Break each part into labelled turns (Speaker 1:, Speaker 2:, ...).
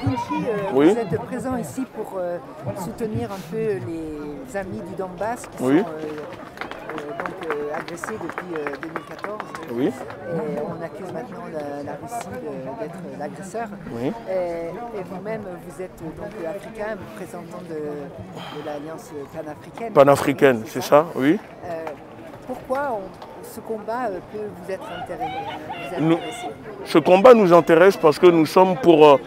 Speaker 1: Guinchi,
Speaker 2: Oui.
Speaker 1: vous êtes présent ici pour soutenir un peu les amis du Donbass qui
Speaker 2: Oui.
Speaker 1: sont agressés depuis 2014.
Speaker 2: Oui.
Speaker 1: Et on accuse maintenant la Russie d'être l'agresseur.
Speaker 2: Oui.
Speaker 1: Et vous-même, vous êtes donc africain, représentant de l'Alliance panafricaine.
Speaker 2: Panafricaine, c'est ça, oui.
Speaker 1: Pourquoi ce combat peut vous être intéressé?
Speaker 2: Ce combat nous intéresse parce que nous sommes pour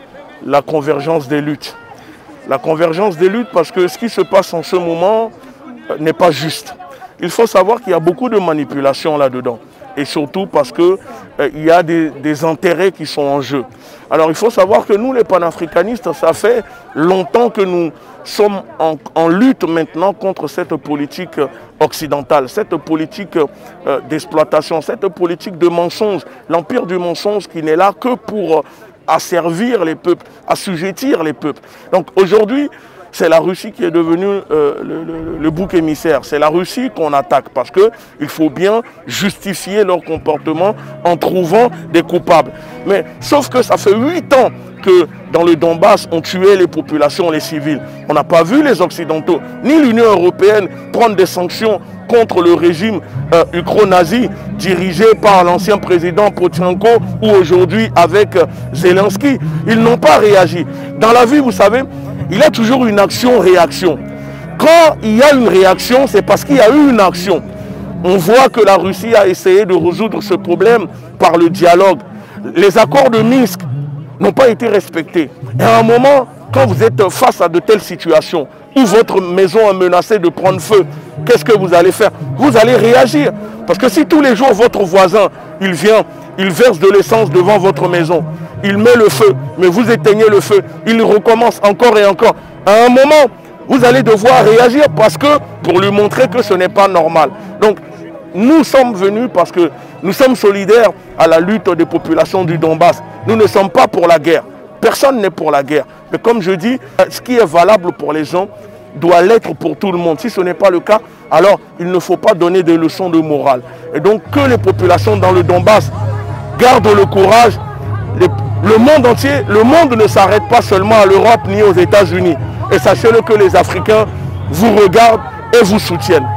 Speaker 2: la convergence des luttes. La convergence des luttes parce que ce qui se passe en ce moment n'est pas juste. Il faut savoir qu'il y a beaucoup de manipulations là-dedans. Et surtout parce qu'il y a des intérêts qui sont en jeu. Alors il faut savoir que nous les panafricanistes, ça fait longtemps que nous sommes en lutte maintenant contre cette politique occidentale, cette politique d'exploitation, cette politique de mensonge, l'empire du mensonge qui n'est là que pour asservir les peuples, assujettir les peuples. Donc aujourd'hui, c'est la Russie qui est devenue le bouc émissaire. C'est la Russie qu'on attaque parce qu'il faut bien justifier leur comportement en trouvant des coupables. Mais sauf que ça fait 8 ans que dans le Donbass, on tuait les populations, les civils. On n'a pas vu les Occidentaux, ni l'Union européenne prendre des sanctions contre le régime ukro-nazi dirigé par l'ancien président Poroshenko ou aujourd'hui avec Zelensky. Ils n'ont pas réagi. Dans la vie, vous savez, il y a toujours une action-réaction. Quand il y a une réaction, c'est parce qu'il y a eu une action. On voit que la Russie a essayé de résoudre ce problème par le dialogue. Les accords de Minsk n'ont pas été respectés. Et à un moment, quand vous êtes face à de telles situations, où votre maison est menacée de prendre feu, qu'est-ce que vous allez faire? Vous allez réagir. Parce que si tous les jours, votre voisin, il vient, il verse de l'essence devant votre maison, il met le feu, mais vous éteignez le feu, il recommence encore et encore. À un moment, vous allez devoir réagir parce que, pour lui montrer que ce n'est pas normal. Donc, nous sommes venus parce que nous sommes solidaires à la lutte des populations du Donbass. Nous ne sommes pas pour la guerre. Personne n'est pour la guerre. Mais comme je dis, ce qui est valable pour les gens doit l'être pour tout le monde. Si ce n'est pas le cas, alors il ne faut pas donner des leçons de morale. Et donc que les populations dans le Donbass gardent le courage. Le monde entier, le monde ne s'arrête pas seulement à l'Europe ni aux États-Unis. Et sachez-le que les Africains vous regardent et vous soutiennent.